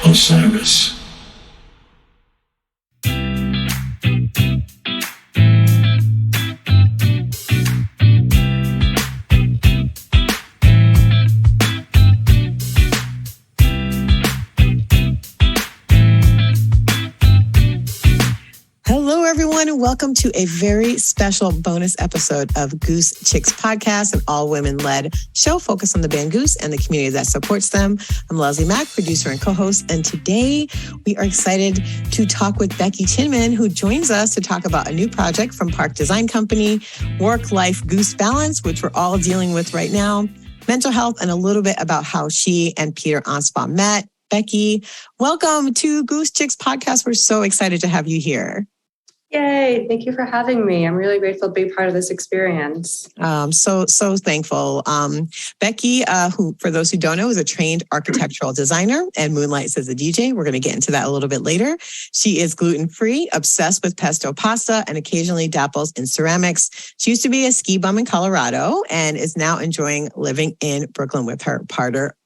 Osiris. Hello, everyone, and welcome to a very special bonus episode of Goose Chicks Podcast, an all-women-led show focused on the band Goose and the community that supports them. I'm Leslie Mack, producer and co-host, and today we are excited to talk with Becky Chinman, who joins us to talk about a new project from PARC Design Company, work-life goose balance, which we're all dealing with right now, mental health, and a little bit about how she and Peter Anspach met. Becky, welcome to Goose Chicks Podcast. We're so excited to have you here. Yay. Thank you for having me. I'm really grateful to be part of this experience. So thankful. Becky, who, for those who don't know, is a trained architectural designer and moonlights as a DJ. We're going to get into that a little bit later. She is gluten-free, obsessed with pesto pasta, and occasionally dabbles in ceramics. She used to be a ski bum in Colorado and is now enjoying living in Brooklyn with her partner,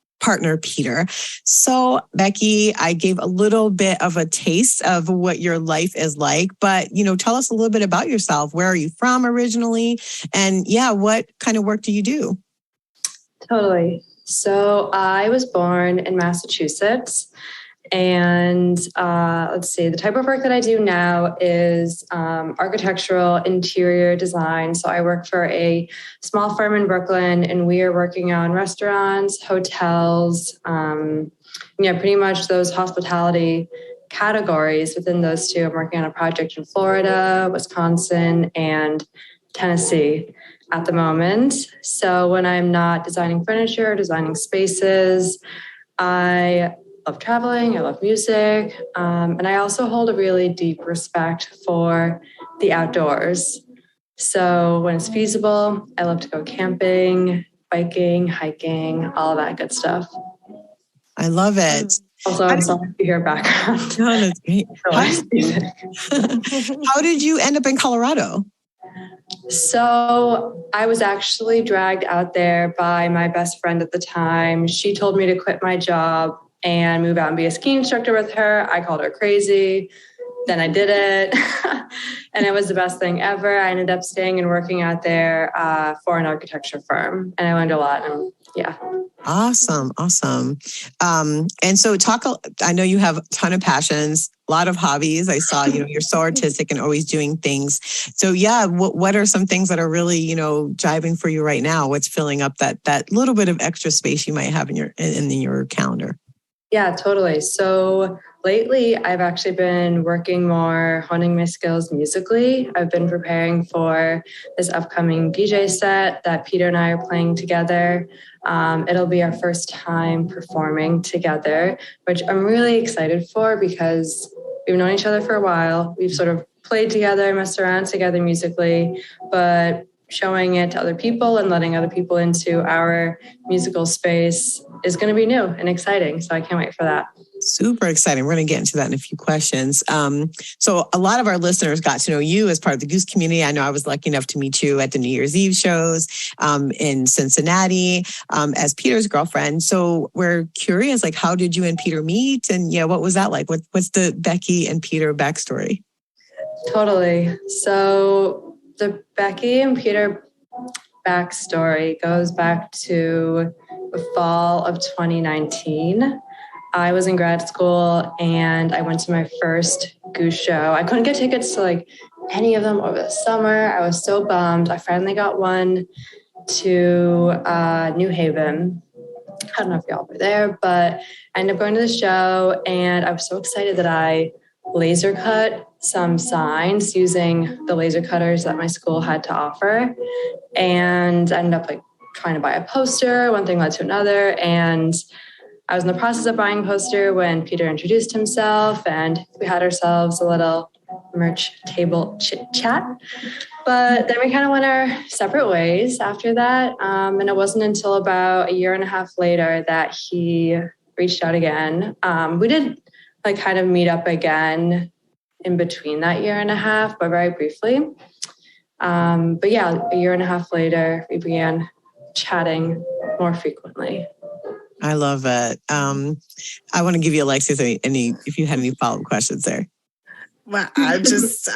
Peter. So, Becky, I gave a little bit of a taste of what your life is like, but, tell us a little bit about yourself. Where are you from originally? And what kind of work do you do? Totally. So I was born in Massachusetts, and the type of work that I do now is architectural interior design. So I work for a small firm in Brooklyn, and we are working on restaurants, hotels, pretty much those hospitality categories. Within those two, I'm working on a project in Florida, Wisconsin, and Tennessee at the moment. So when I'm not designing furniture, designing spaces, I love traveling, I love music, and I also hold a really deep respect for the outdoors. So when it's feasible, I love to go camping, biking, hiking, all that good stuff. I love it. Also, I'm sorry to hear background. No, that's great. How did you end up in Colorado? So I was actually dragged out there by my best friend at the time. She told me to quit my job and move out and be a ski instructor with her. I called her crazy. Then I did it. And it was the best thing ever. I ended up staying and working out there for an architecture firm. And I learned a lot. And Awesome. And so I know you have a ton of passions, a lot of hobbies. I saw, you're so artistic and always doing things. So what are some things that are really, jiving for you right now? What's filling up that little bit of extra space you might have in your calendar? Yeah, totally. So lately, I've actually been working more, honing my skills musically. I've been preparing for this upcoming DJ set that Peter and I are playing together. It'll be our first time performing together, which I'm really excited for because we've known each other for a while. We've sort of played together, messed around together musically, but showing it to other people and letting other people into our musical space is going to be new and exciting. So I can't wait for that. Super exciting. We're going to get into that in a few questions. So a lot of our listeners got to know you as part of the Goose community. I know I was lucky enough to meet you at the New Year's Eve shows in Cincinnati as Peter's girlfriend. So we're curious, how did you and Peter meet? And what was that like? What's the Becky and Peter backstory? Totally. So the Becky and Peter backstory goes back to the fall of 2019. I was in grad school and I went to my first Goose show. I couldn't get tickets to any of them over the summer. I was so bummed. I finally got one to New Haven. I don't know if y'all were there, but I ended up going to the show and I was so excited that I laser cut some signs using the laser cutters that my school had to offer. And I ended up trying to buy a poster. One thing led to another. And I was in the process of buying a poster when Peter introduced himself and we had ourselves a little merch table chit chat. But then we kind of went our separate ways after that. And it wasn't until about a year and a half later that he reached out again. We did kind of meet up again in between that year and a half, but very briefly. But yeah, a year and a half later, we began chatting more frequently. I love it. I want to give you, Alexius, if you had any follow-up questions there. Well, I just,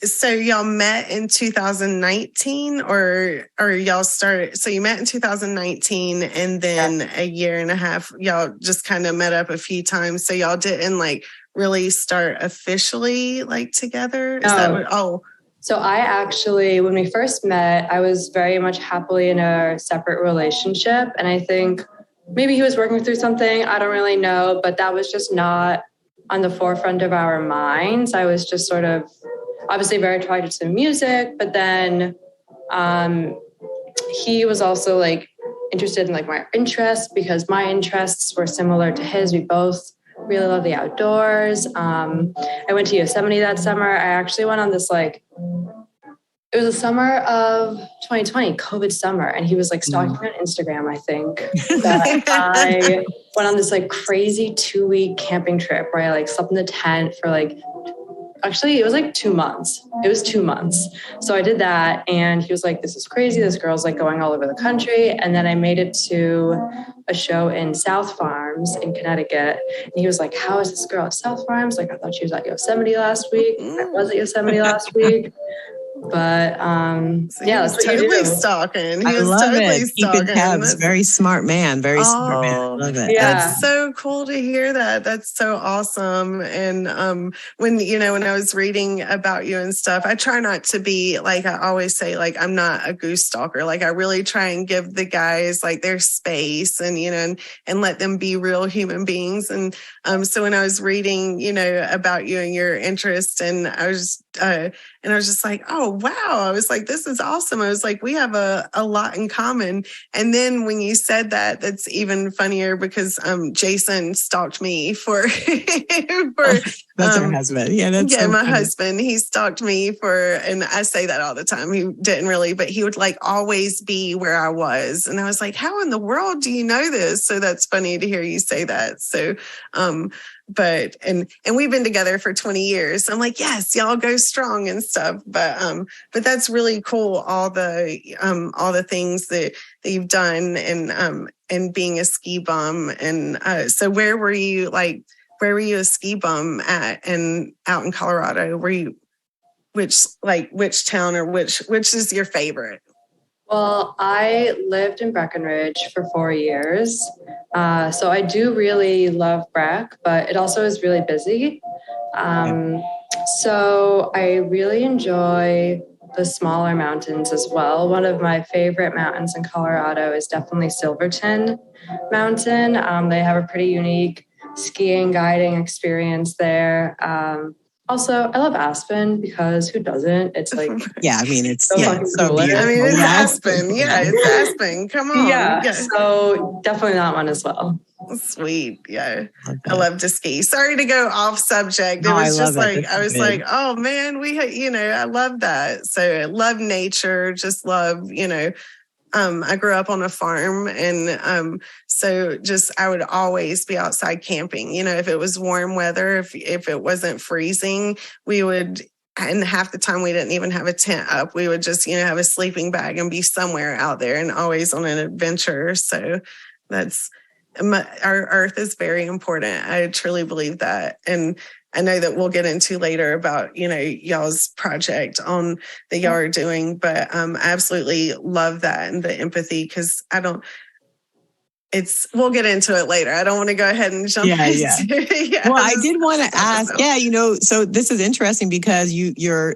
so y'all met in 2019 or y'all started, so you met in 2019 and then a year and a half, y'all just kind of met up a few times. So y'all didn't like really start officially like together? Is that what, So I actually, when we first met, I was very much happily in a separate relationship. And I think maybe he was working through something. I don't really know, but that was just not on the forefront of our minds. I was just sort of obviously very attracted to music, but then he was also like interested in like my interests because my interests were similar to his. We both really love the outdoors. I went to Yosemite that summer. I actually went on this like, it was the summer of 2020, COVID summer. And he was like stalking me on Instagram, I think. That I went on this like crazy 2-week camping trip where I like slept in the tent for like, actually it was like 2 months. It was 2 months. So I did that and he was like, this is crazy. This girl's like going all over the country. And then I made it to a show in South Farms in Connecticut. And he was like, how is this girl at South Farms? Like, I thought she was at Yosemite last week. I was at Yosemite last week. But so yeah, that's totally stalking. I love it. Keeping tabs. Very smart man. Very smart man. I love it. Yeah. That's so cool to hear that. That's so awesome. And when I was reading about you and stuff, I try not to be like, I always say, like, I'm not a goose stalker. Like, I really try and give the guys like their space and, and let them be real human beings. And so when I was reading, about you and your interest, and I was just like, oh, wow. I was like, this is awesome. I was like, we have a lot in common. And then when you said that, that's even funnier because Jason stalked me for that's her husband. Yeah, that's so my husband. He stalked me and I say that all the time. He didn't really, but he would like always be where I was. And I was like, how in the world do you know this? So that's funny to hear you say that. So, but we've been together for 20 years. I'm like, yes, y'all go strong and stuff. But that's really cool. All the things that you've done and being a ski bum. And so where were you a ski bum at and out in Colorado? Which town or which is your favorite? Well, I lived in Breckenridge for 4 years. So I do really love Breck, but it also is really busy. So I really enjoy the smaller mountains as well. One of my favorite mountains in Colorado is definitely Silverton Mountain. They have a pretty unique skiing, guiding experience there. Also, I love Aspen because who doesn't? It's like it's so beautiful. It's Aspen. Yeah, it's Aspen. Come on. Yeah. So definitely that one as well. Sweet. Yeah. I love to ski. Sorry to go off subject. It was just like, I was like, oh man, I love that. So I love nature, just love, I grew up on a farm and so just I would always be outside camping. If it was warm weather, if it wasn't freezing, we would, and half the time we didn't even have a tent up. We would just, have a sleeping bag and be somewhere out there and always on an adventure. So our earth is very important. I truly believe that. And I know that we'll get into later about, y'all's project that y'all are doing, but I absolutely love that and the empathy because we'll get into it later. I don't want to go ahead and jump into Well, I did want to ask, so this is interesting because your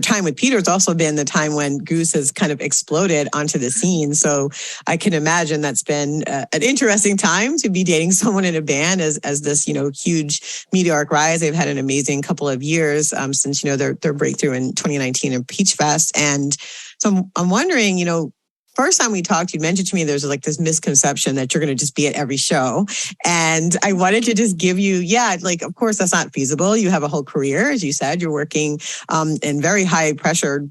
time with Peter has also been the time when Goose has kind of exploded onto the scene. So I can imagine that's been an interesting time to be dating someone in a band as this, huge meteoric rise. They've had an amazing couple of years since, their breakthrough in 2019 in Peach Fest. And so I'm wondering, first time we talked, you mentioned to me there's like this misconception that you're going to just be at every show. And I wanted to just give you, of course, that's not feasible. You have a whole career. As you said, you're working in very high pressure,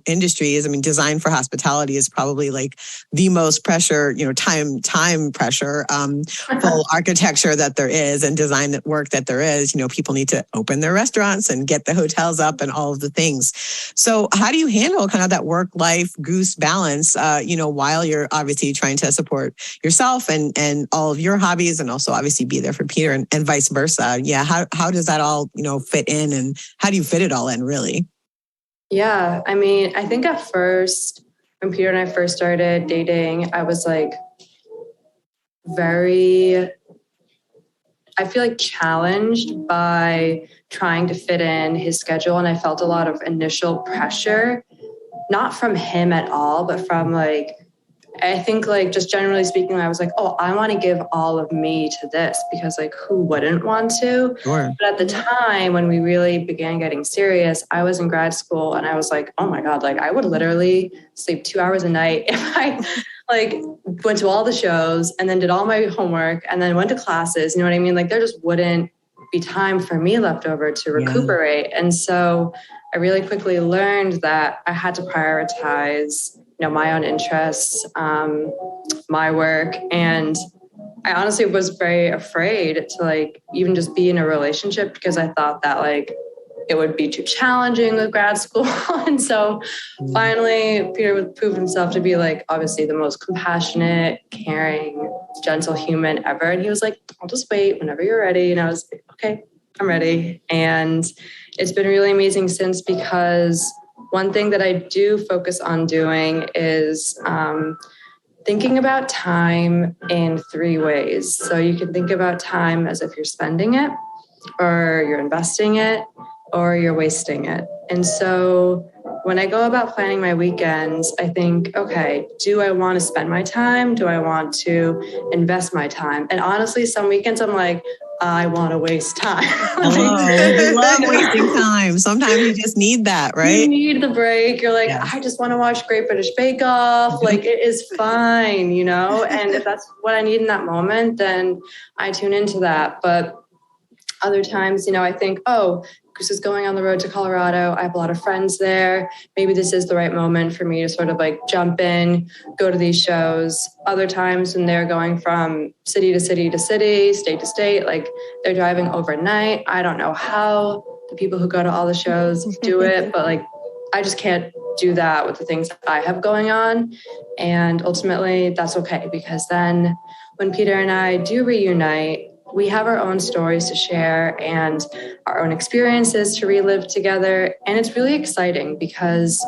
industries. I mean, design for hospitality is probably like the most pressure, time pressure, full architecture that there is and design work that there is. People need to open their restaurants and get the hotels up and all of the things. So how do you handle kind of that work-life Goose balance? while you're obviously trying to support yourself and all of your hobbies, and also obviously be there for Peter and vice versa. Yeah. How does that all, fit in, and how do you fit it all in, really? Yeah. I mean, I think at first, when Peter and I first started dating, I was like I feel like challenged by trying to fit in his schedule. And I felt a lot of initial pressure, not from him at all, but from I think just generally speaking, I was like, oh, I want to give all of me to this, because who wouldn't want to? Sure. But at the time when we really began getting serious, I was in grad school and I was like, oh my God, I would literally sleep 2 hours a night if I went to all the shows and then did all my homework and then went to classes. You know what I mean? There just wouldn't be time for me left over to recuperate. Yeah. And so I really quickly learned that I had to prioritize my own interests, my work. And I honestly was very afraid to even just be in a relationship, because I thought that it would be too challenging with grad school. And so finally, Peter would prove himself to be obviously the most compassionate, caring, gentle human ever. And he was like, I'll just wait whenever you're ready. And I was like, okay, I'm ready. And it's been really amazing since, because one thing that I do focus on doing is thinking about time in 3 ways. So you can think about time as if you're spending it, or you're investing it, or you're wasting it. And so when I go about planning my weekends, I think, okay, do I want to spend my time? Do I want to invest my time? And honestly, some weekends I'm like, I want to waste time. I love wasting time. Sometimes you just need that, right? You need the break. You're like, I just want to watch Great British Bake Off. It is fine, And if that's what I need in that moment, then I tune into that. But other times, I think, oh, Goose is going on the road to Colorado. I have a lot of friends there. Maybe this is the right moment for me to sort of jump in, go to these shows. Other times when they're going from city to city to city, state to state, they're driving overnight. I don't know how the people who go to all the shows do it, but I just can't do that with the things I have going on. And ultimately that's okay, because then when Peter and I do reunite, we have our own stories to share and our own experiences to relive together. And it's really exciting because,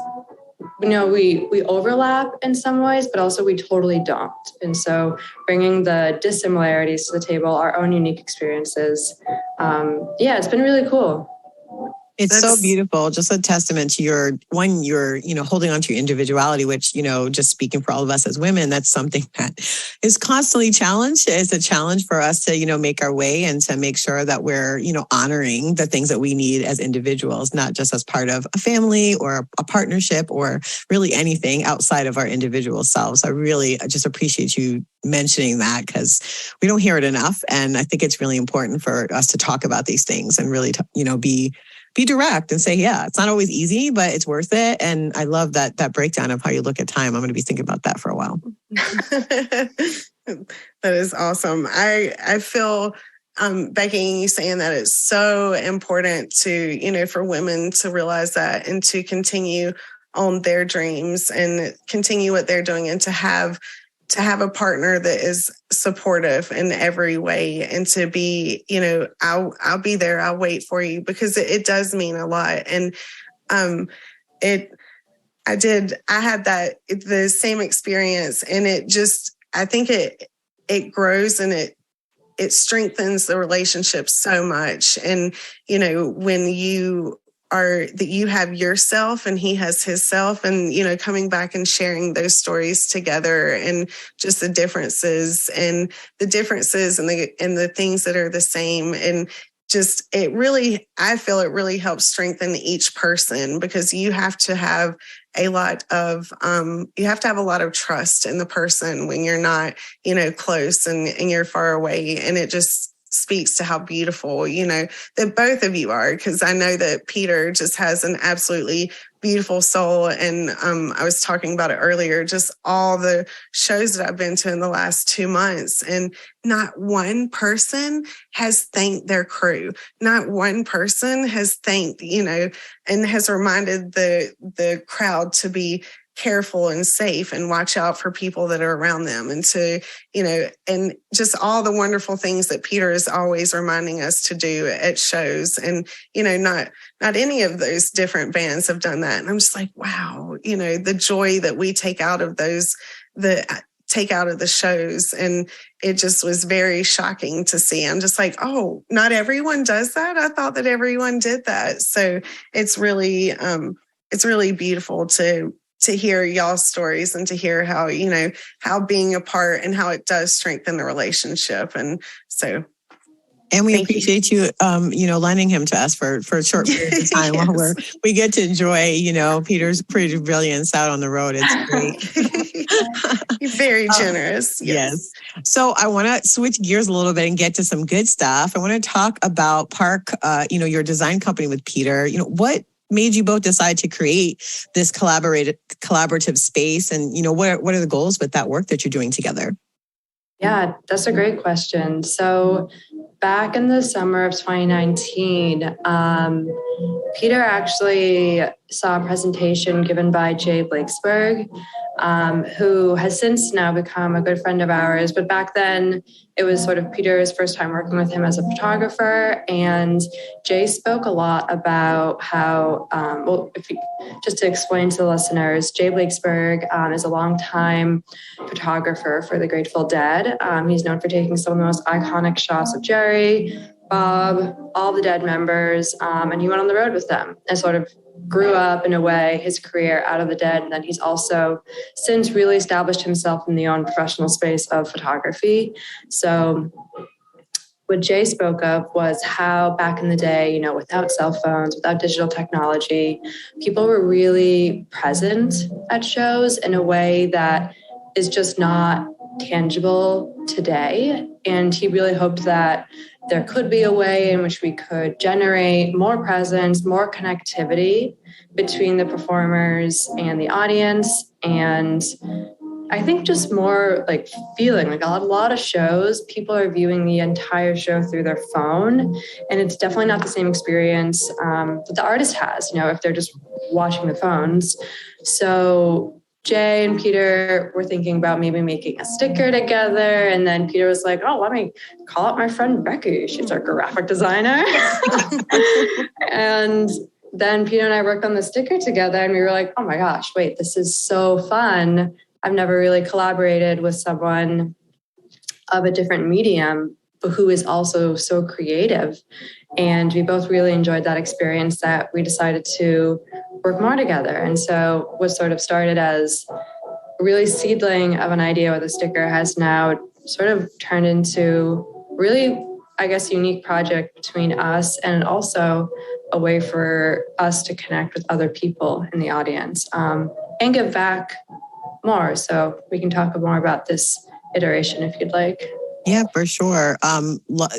we overlap in some ways, but also we totally don't. And so bringing the dissimilarities to the table, our own unique experiences, it's been really cool. It's so beautiful. Just a testament to your holding on to your individuality, which, just speaking for all of us as women, that's something that is constantly challenged. It's a challenge for us to, make our way and to make sure that we're, honoring the things that we need as individuals, not just as part of a family or a partnership or really anything outside of our individual selves. I just appreciate you mentioning that, because we don't hear it enough. And I think it's really important for us to talk about these things and really, be direct and say, yeah, it's not always easy, but it's worth it. And I love that breakdown of how you look at time. I'm going to be thinking about that for a while. That is awesome. I feel, Becky, you saying that it's so important to, for women to realize that and to continue on their dreams and continue what they're doing, and to have a partner that is supportive in every way, and to be, I'll be there, I'll wait for you, because it does mean a lot. And I had the same experience, and I think it grows and it strengthens the relationship so much. And, when you have yourself and he has his self, and, coming back and sharing those stories together, and just the differences and the things that are the same. And just, I feel it really helps strengthen each person, because you have to have a lot of trust in the person when you're not, close and you're far away. And it just speaks to how beautiful, that both of you are, because I know that Peter just has an absolutely beautiful soul. And I was talking about it earlier, just all the shows that I've been to in the last 2 months, and not one person has thanked their crew. Not one person has thanked, and has reminded the crowd to be careful and safe and watch out for people that are around them, and to, and just all the wonderful things that Peter is always reminding us to do at shows. And, not any of those different bands have done that. And I'm just like, wow, the joy that we take out of the shows. And it just was very shocking to see. I'm just like, oh, not everyone does that. I thought that everyone did that. So it's really beautiful to hear y'all's stories and to hear how, how being apart and how it does strengthen the relationship. And so. And we appreciate you, lending him to us for a short period of time yes. while we get to enjoy, Peter's pretty brilliance out on the road. It's great. You're very generous. Yes. So I want to switch gears a little bit and get to some good stuff. I want to talk about PARC, your design company with Peter. What made you both decide to create this collaborative space? And, what are the goals with that work that you're doing together? Yeah, that's a great question. So back in the summer of 2019, Peter actually saw a presentation given by Jay Blakesberg, who has since now become a good friend of ours. But back then, it was sort of Peter's first time working with him as a photographer. And Jay spoke a lot about how, just to explain to the listeners, Jay Blakesberg is a longtime photographer for the Grateful Dead. He's known for taking some of the most iconic shots of Jerry, Bob, all the Dead members, and he went on the road with them and sort of grew up, in a way, his career out of the Dead. And then he's also since really established himself in the own professional space of photography. So what Jay spoke of was how back in the day, without cell phones, without digital technology, people were really present at shows in a way that is just not tangible today. And he really hoped that there could be a way in which we could generate more presence, more connectivity between the performers and the audience. And I think just more like feeling, like a lot of shows, people are viewing the entire show through their phone. And it's definitely not the same experience that the artist has, if they're just watching the phones. So Jay and Peter were thinking about maybe making a sticker together. And then Peter was like, oh, let me call up my friend Becky. She's our graphic designer. And then Peter and I worked on the sticker together and we were like, oh my gosh, wait, this is so fun. I've never really collaborated with someone of a different medium, but who is also so creative. And we both really enjoyed that experience that we decided to work more together. And so what sort of started as a really seedling of an idea with a sticker has now sort of turned into really, I guess, unique project between us, and also a way for us to connect with other people in the audience and give back more. So we can talk more about this iteration if you'd like. Yeah, for sure.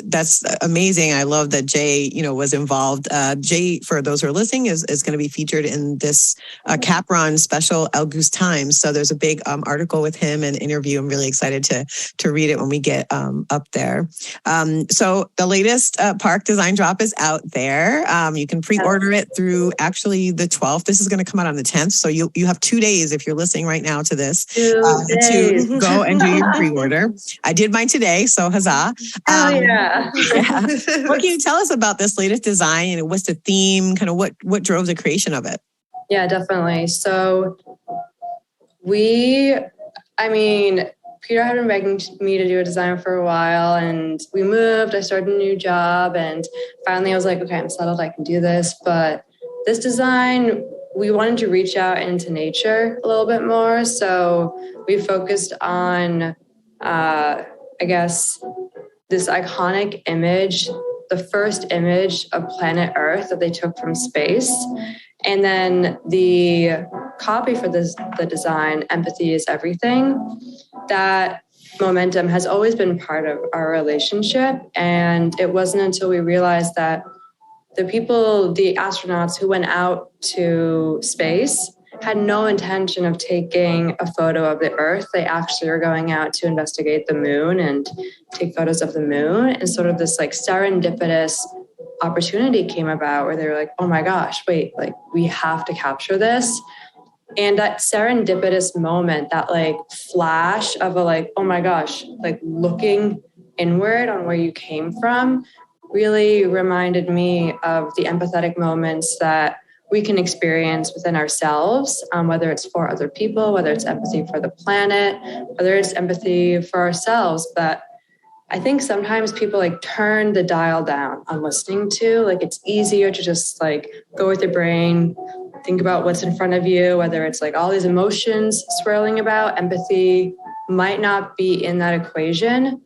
That's amazing. I love that Jay, was involved. Jay, for those who are listening, is going to be featured in this Capron special El Goose Times. So there's a big article with him and interview. I'm really excited to read it when we get up there. So the latest PARC design drop is out there. You can pre-order it through actually the 12th. This is going to come out on the 10th. So you have 2 days if you're listening right now to this to go and do your pre-order. I did mine today. So huzzah. Yeah. What can you tell us about this latest design? And what's the theme? Kind of what drove the creation of it? Yeah, definitely. So Peter had been begging me to do a design for a while, and we moved. I started a new job, and finally I was like, okay, I'm settled. I can do this. But this design, we wanted to reach out into nature a little bit more. So we focused on I guess, this iconic image, the first image of planet Earth that they took from space. And then the copy for the design, Empathy is Everything, that momentum has always been part of our relationship. And it wasn't until we realized that the astronauts who went out to space had no intention of taking a photo of the Earth. They actually were going out to investigate the moon and take photos of the moon. And sort of this like serendipitous opportunity came about where they were like, oh my gosh, wait, like we have to capture this. And that serendipitous moment, that like flash of a like, oh my gosh, like looking inward on where you came from really reminded me of the empathetic moments that we can experience within ourselves, whether it's for other people, whether it's empathy for the planet, whether it's empathy for ourselves. But I think sometimes people like turn the dial down on listening to, like it's easier to just like go with your brain, think about what's in front of you, whether it's like all these emotions swirling about. Empathy might not be in that equation,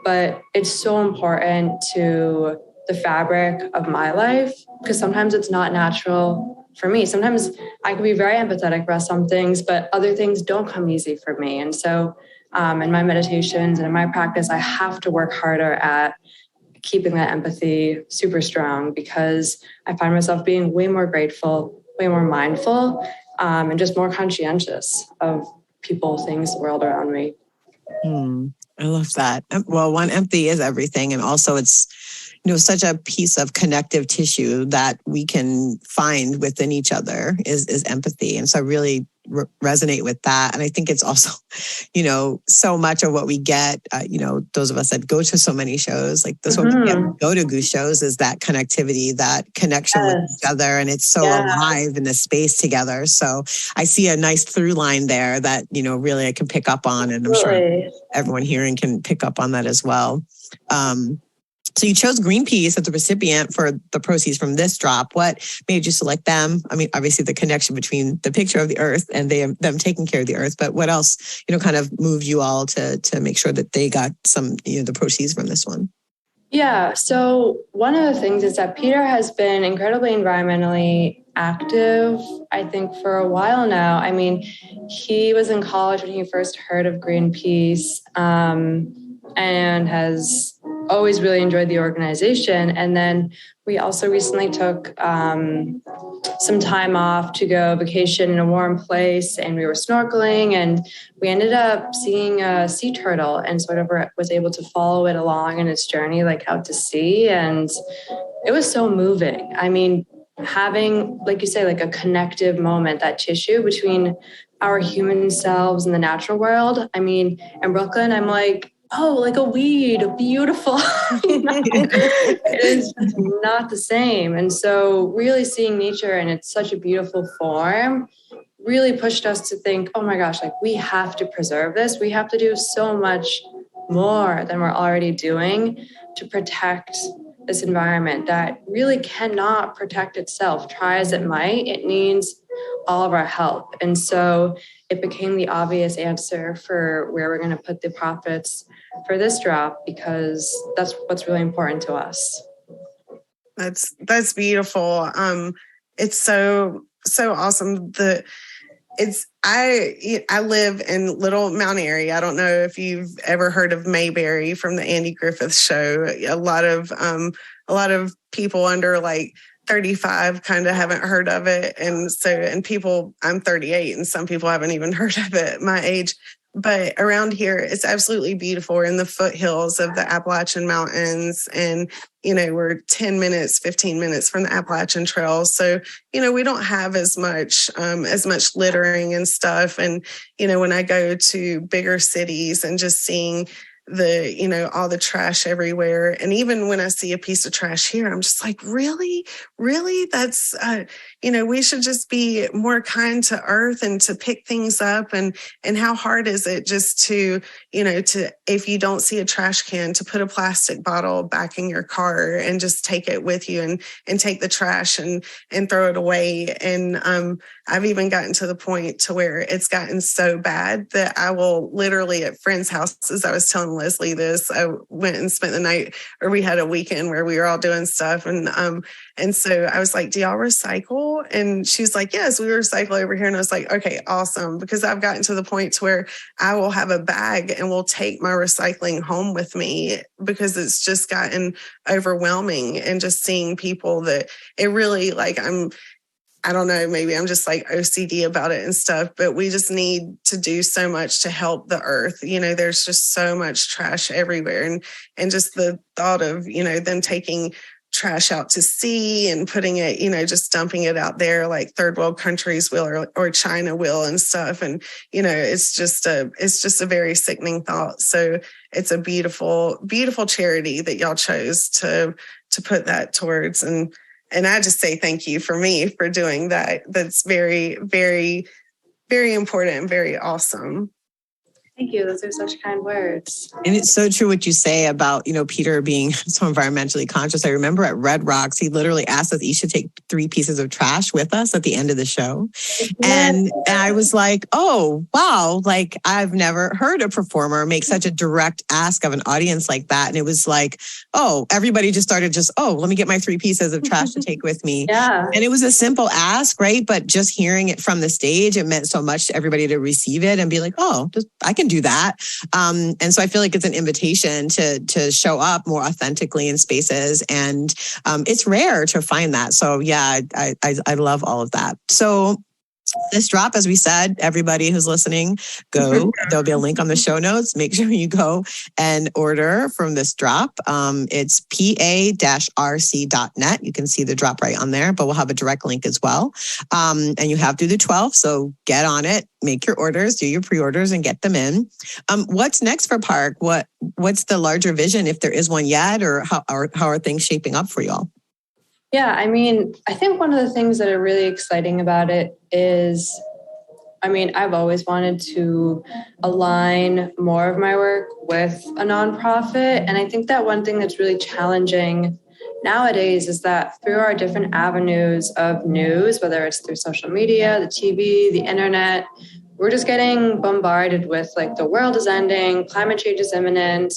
but it's so important to the fabric of my life because sometimes it's not natural for me. Sometimes I can be very empathetic about some things, but other things don't come easy for me. And so in my meditations and in my practice, I have to work harder at keeping that empathy super strong because I find myself being way more grateful, way more mindful, and just more conscientious of people, things, the world around me. I love that. Well, one, empathy is everything. And also it's, such a piece of connective tissue that we can find within each other is empathy. And so I really resonate with that. And I think it's also, so much of what we get, those of us that go to so many shows, like this one we get, go to Goose shows, is that connectivity, that connection with each other. And it's so alive in the space together. So I see a nice through line there that, really I can pick up on. And I'm sure everyone hearing can pick up on that as well. So you chose Greenpeace as the recipient for the proceeds from this drop. What made you select them? I mean, obviously the connection between the picture of the earth and them taking care of the earth, but what else, kind of moved you all to make sure that they got some, the proceeds from this one? Yeah. So one of the things is that Peter has been incredibly environmentally active, I think, for a while now. I mean, he was in college when he first heard of Greenpeace, and has always really enjoyed the organization. And then we also recently took some time off to go vacation in a warm place, and we were snorkeling, and we ended up seeing a sea turtle and sort of was able to follow it along in its journey, like out to sea. And it was so moving. I mean, having, like you say, like a connective moment, that tissue between our human selves and the natural world. I mean, in Brooklyn, I'm like, oh, like a weed, beautiful. It's just not the same. And so really seeing nature in it's such a beautiful form really pushed us to think, oh my gosh, like we have to preserve this. We have to do so much more than we're already doing to protect this environment that really cannot protect itself. Try as it might, it needs all of our help. And so it became the obvious answer for where we're going to put the profits for this drop, because that's what's really important to us. That's beautiful. It's so awesome. I live in Little Mount Airy. I don't know if you've ever heard of Mayberry from the Andy Griffith Show. A lot of people under like 35 kind of haven't heard of it, and people. I'm 38, and some people haven't even heard of it my age. But around here, it's absolutely beautiful. We're in the foothills of the Appalachian Mountains, and, we're 10 minutes, 15 minutes from the Appalachian Trail. So, we don't have as much littering and stuff. And, when I go to bigger cities and just seeing all the trash everywhere. And even when I see a piece of trash here, I'm just like, really? That's, we should just be more kind to earth and to pick things up. And how hard is it just to, if you don't see a trash can, to put a plastic bottle back in your car and just take it with you and take the trash and throw it away. And I've even gotten to the point to where it's gotten so bad that I will literally at friends' houses, I was telling Leslie this, I went and spent the night, or we had a weekend where we were all doing stuff. And so I was like, do y'all recycle? And she's like, yes, we recycle over here. And I was like, okay, awesome. Because I've gotten to the point to where I will have a bag and will take my recycling home with me, because it's just gotten overwhelming. And just seeing people that it really, like, I don't know, maybe I'm just like OCD about it and stuff, but we just need to do so much to help the earth. There's just so much trash everywhere. And just the thought of, them taking trash out to sea and putting it, just dumping it out there like third world countries will or China will and stuff. And, it's just a very sickening thought. So it's a beautiful, beautiful charity that y'all chose to put that towards. And I just say thank you for doing that. That's very, very, very important and very awesome. Thank you. Those are such kind words. And it's so true what you say about, Peter being so environmentally conscious. I remember at Red Rocks, he literally asked us each to take 3 pieces of trash with us at the end of the show. And I was like, oh, wow. Like, I've never heard a performer make such a direct ask of an audience like that. And it was like, oh, everybody just started let me get my 3 pieces of trash to take with me. Yeah. And it was a simple ask, right? But just hearing it from the stage, it meant so much to everybody to receive it and be like, oh, I can do that. And so I feel like it's an invitation to show up more authentically in spaces. And it's rare to find that. So yeah, I love all of that. So this drop, as we said, everybody who's listening, go. There'll be a link on the show notes. Make sure you go and order from this drop. It's pa-rc.net. You can see the drop right on there, but we'll have a direct link as well. And you have through the 12th. So get on it, make your orders, do your pre-orders and get them in. What's next for PARC? What's the larger vision, if there is one yet, or how are things shaping up for y'all? Yeah, I think one of the things that are really exciting about it is, I've always wanted to align more of my work with a nonprofit. And I think that one thing that's really challenging nowadays is that through our different avenues of news, whether it's through social media, the TV, the internet, we're just getting bombarded with like the world is ending, climate change is imminent,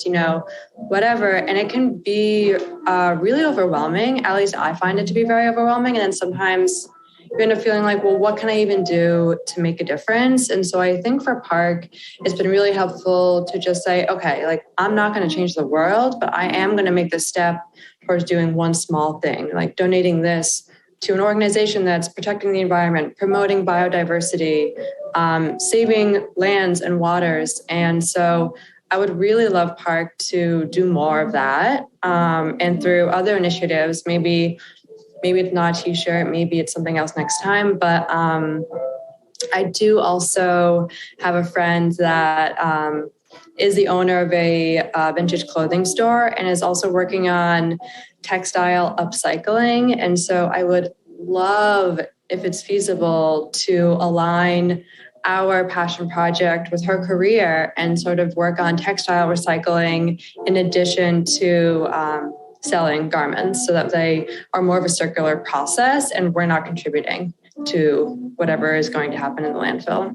whatever. And it can be really overwhelming. At least I find it to be very overwhelming. And then sometimes you end up feeling like, well, what can I even do to make a difference? And so I think for PARC, it's been really helpful to just say, okay, like I'm not going to change the world, but I am going to make the step towards doing one small thing, like donating this to an organization that's protecting the environment, promoting biodiversity, saving lands and waters. And so I would really love PARC to do more of that. And through other initiatives, maybe it's not a t-shirt, maybe it's something else next time. But I do also have a friend that is the owner of a vintage clothing store and is also working on textile upcycling. And so I would love, if it's feasible, to align our passion project with her career and sort of work on textile recycling in addition to selling garments so that they are more of a circular process and we're not contributing to whatever is going to happen in the landfill.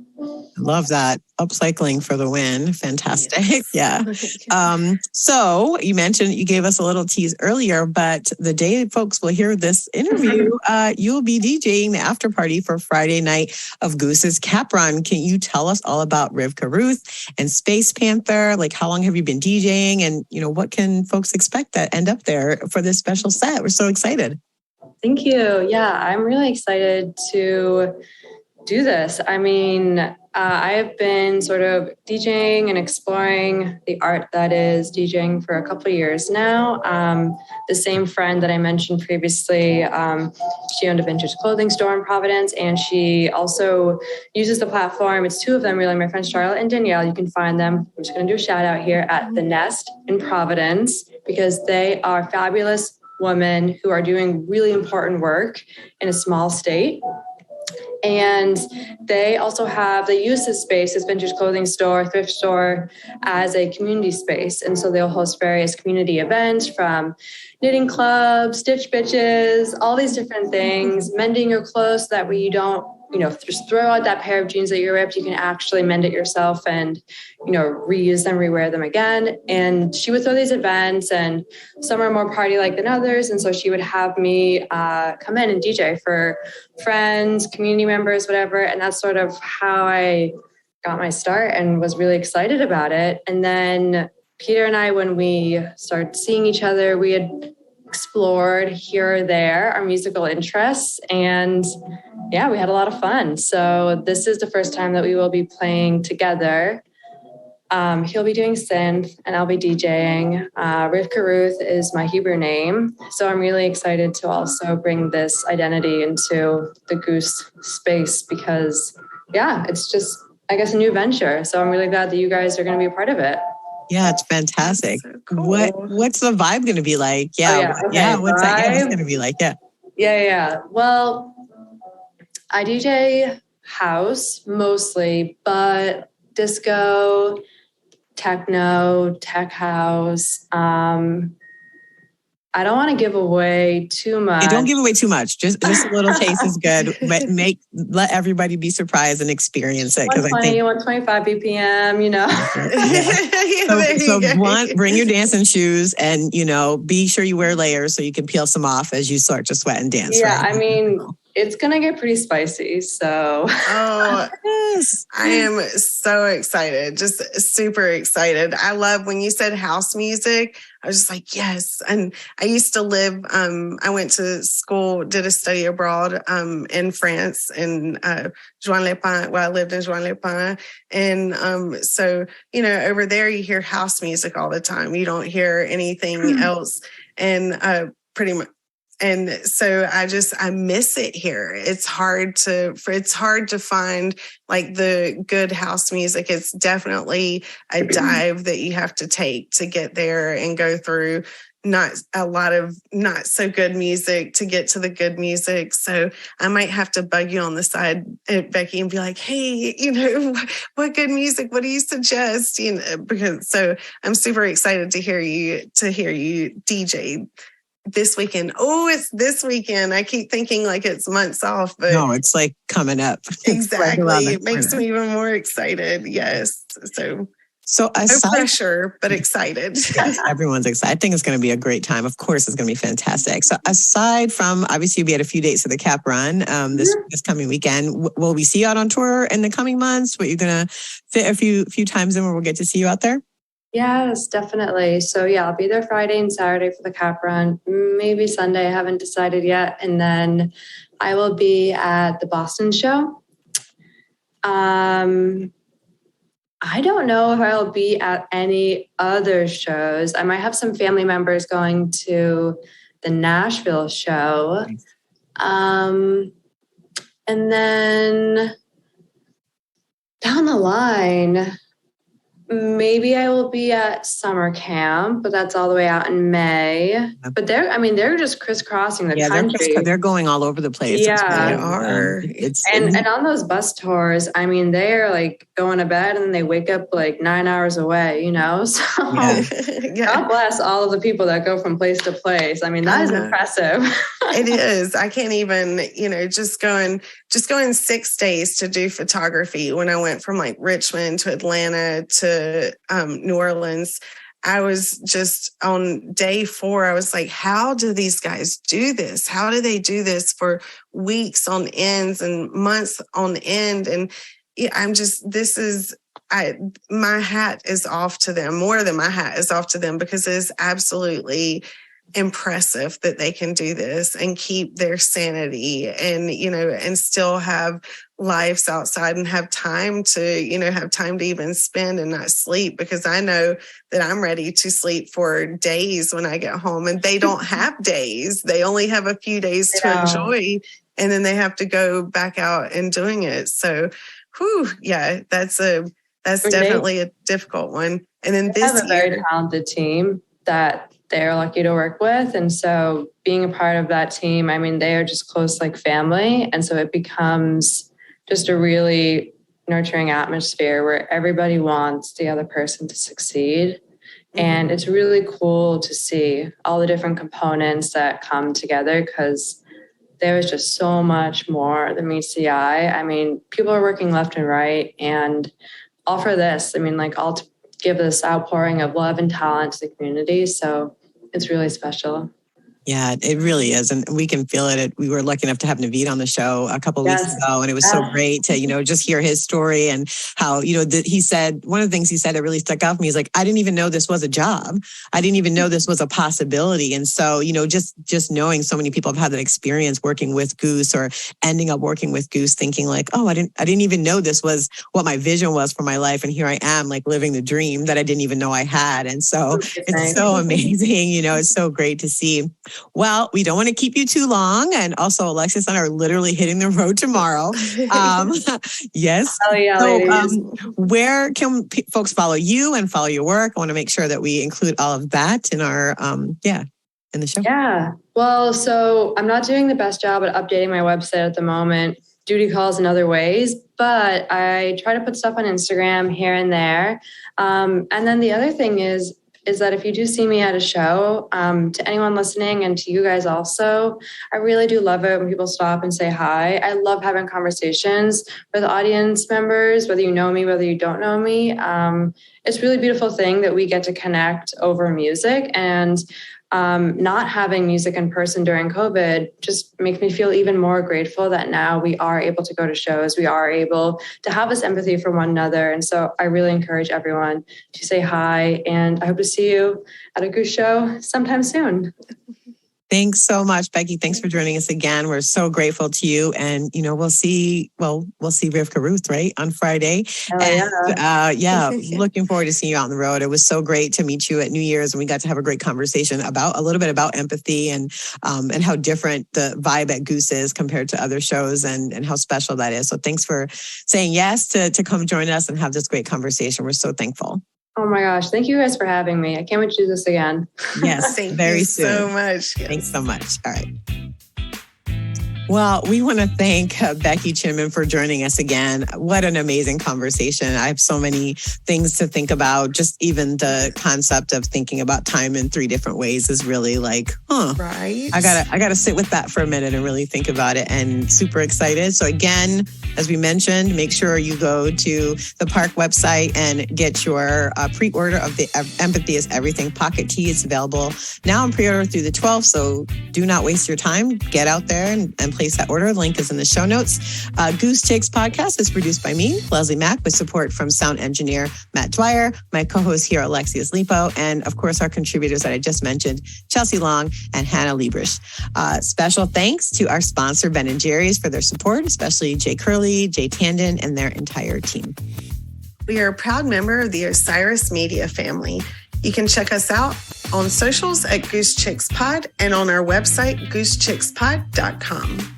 Love that. Upcycling for the win. Fantastic. Yes. Yeah. So you mentioned, you gave us a little tease earlier, but the day folks will hear this interview, you'll be DJing the after party for Friday night of Goose's Cap Run. Can you tell us all about Rivka Ruth and Space Panther? Like, how long have you been DJing? And, what can folks expect that end up there for this special set? We're so excited. Thank you. Yeah, I'm really excited to do this. I have been sort of DJing and exploring the art that is DJing for a couple of years now. The same friend that I mentioned previously, she owned a vintage clothing store in Providence, and she also uses the platform. It's 2 of them, really, my friends Charlotte and Danielle. You can find them. I'm just going to do a shout out here at The Nest in Providence, because they are fabulous women who are doing really important work in a small state. And they also use this space, this vintage clothing store, thrift store, as a community space. And so they'll host various community events, from knitting clubs, stitch bitches, all these different things, mending your clothes so that way you don't, just throw out that pair of jeans that you ripped. You can actually mend it yourself and, reuse them, rewear them again. And she would throw these events, and some are more party-like than others. And so she would have me come in and DJ for friends, community members, whatever. And that's sort of how I got my start and was really excited about it. And then Peter and I, when we started seeing each other, we had explored here or there our musical interests, and yeah, we had a lot of fun. So this is the first time that we will be playing together. He'll be doing synth and I'll be DJing. Rivka Ruth is my Hebrew name. So I'm really excited to also bring this identity into the Goose space because, yeah, it's just, I guess, a new venture. So I'm really glad that you guys are going to be a part of it. Yeah, it's fantastic. So cool. What's the vibe going to be like? Yeah, what's that? Yeah, what's going to be like? Yeah. Yeah. Well, I DJ house mostly, but disco, techno, tech house. I don't want to give away too much. Yeah, don't give away too much. Just a little taste is good. But let everybody be surprised and experience it. 120, 125 BPM, you know. Bring your dancing shoes and, be sure you wear layers so you can peel some off as you start to sweat and dance. Yeah, right? I mean, it's going to get pretty spicy. So, yes. I am so excited. Just super excited. I love when you said house music. I was just like, yes. And I used to live, I went to school, did a study abroad in France in Juan-les-Pins, I lived in Juan-les-Pins. And so, over there you hear house music all the time. You don't hear anything else. And pretty much. And so I miss it here. It's hard to find like the good house music. It's definitely a dive that you have to take to get there and go through not a lot of not so good music to get to the good music. So I might have to bug you on the side, Becky, and be like, hey, what good music? What do you suggest? Because so I'm super excited to hear you DJ this weekend. Oh, it's this weekend. I keep thinking like it's months off, but no, it's like coming up. Exactly. It makes me even more excited. Yes. So no pressure, but excited. Yes, everyone's excited. I think it's going to be a great time. Of course, it's going to be fantastic. So aside from, obviously, we had a few dates of the Cap Run this coming weekend. Will we see you out on tour in the coming months? What, you're going to fit a few times in where we'll get to see you out there? Yes, definitely. So yeah, I'll be there Friday and Saturday for the Cap Run. Maybe Sunday. I haven't decided yet. And then I will be at the Boston show. I don't know if I'll be at any other shows. I might have some family members going to the Nashville show. And then down the line, maybe I will be at summer camp, but that's all the way out in May. But they're just crisscrossing the country. They're going all over the place. Yeah, they are. And on those bus tours, they're like going to bed and they wake up like 9 hours away, So God bless all of the people that go from place to place. That is impressive. It is. I can't even, just going 6 days to do photography. When I went from like Richmond to Atlanta to New Orleans, I was just on day 4. I was like, how do these guys do this? How do they do this for weeks on ends and months on end? And my hat is off to them. More than my hat is off to them because it is absolutely impressive that they can do this and keep their sanity and still have lives outside and have time to even spend and not sleep, because I know that I'm ready to sleep for days when I get home, and they don't have days. They only have a few days to enjoy, and then they have to go back out and doing it. So, that's definitely a difficult one. And then they have a very talented team that they're lucky to work with. And so being a part of that team, they are just close like family. And so it becomes just a really nurturing atmosphere where everybody wants the other person to succeed. And it's really cool to see all the different components that come together, because there is just so much more than meets the eye. People are working left and right, and all for this. All to give this outpouring of love and talent to the community. So it's really special. Yeah, it really is. And we can feel it. We were lucky enough to have Naveed on the show a couple of weeks ago. And it was so great to, just hear his story and how, he said, one of the things he said that really stuck out for me is like, I didn't even know this was a job. I didn't even know this was a possibility. And so, just knowing so many people have had that experience working with Goose or ending up working with Goose, thinking like, oh, I didn't even know this was what my vision was for my life. And here I am like living the dream that I didn't even know I had. And so it's so amazing. It's so great to see. Well, we don't want to keep you too long. And also Alexius and I are literally hitting the road tomorrow. Yes. Oh, yeah, so where can folks follow you and follow your work? I want to make sure that we include all of that in our, in the show. Yeah. Well, so I'm not doing the best job at updating my website at the moment. Duty calls in other ways, but I try to put stuff on Instagram here and there. And then the other thing is that if you do see me at a show, to anyone listening and to you guys also, I really do love it when people stop and say hi. I love having conversations with audience members, whether you know me, whether you don't know me. It's a really beautiful thing that we get to connect over music, and not having music in person during COVID just makes me feel even more grateful that now we are able to go to shows. We are able to have this empathy for one another. And so I really encourage everyone to say hi, and I hope to see you at a Goose show sometime soon. Thanks so much, Becky. Thanks for joining us again. We're so grateful to you. And, we'll see Rivka Ruth, right, on Friday. Looking forward to seeing you out on the road. It was so great to meet you at New Year's, and we got to have a great conversation about a little bit about empathy and how different the vibe at Goose is compared to other shows and how special that is. So thanks for saying yes to come join us and have this great conversation. We're so thankful. Oh my gosh. Thank you guys for having me. I can't wait to do this again. Yes, very soon. So much. Yes. Thanks so much. All right. Well, we want to thank Becky Chinman for joining us again. What an amazing conversation. I have so many things to think about. Just even the concept of thinking about time in 3 different ways is really like, right. I gotta sit with that for a minute and really think about it, and super excited. So again, as we mentioned, make sure you go to the PARC website and get your pre-order of the Empathy is Everything Pocket Tee. It's available now in pre-order through the 12th. So do not waste your time. Get out there and place that order. Link is in the show notes. Goose Chicks Podcast is produced by me, Leslie Mack, with support from sound engineer Matt Dwyer, my co-host here, Alexius Lipo, and of course our contributors that I just mentioned, Chelsea Long and Hannah Liebrish. Special thanks to our sponsor, Ben & Jerry's, for their support, especially Jay Curley, Jay Tandon, and their entire team. We are a proud member of the Osiris Media family. You can check us out on socials at Goose Chicks Pod and on our website, goosechickspod.com.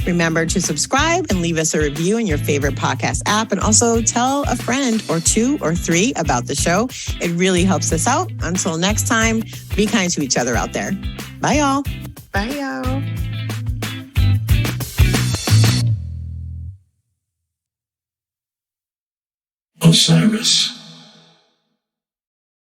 Remember to subscribe and leave us a review in your favorite podcast app, and also tell a friend or 2 or 3 about the show. It really helps us out. Until next time, be kind to each other out there. Bye, y'all. Bye, y'all. Osiris.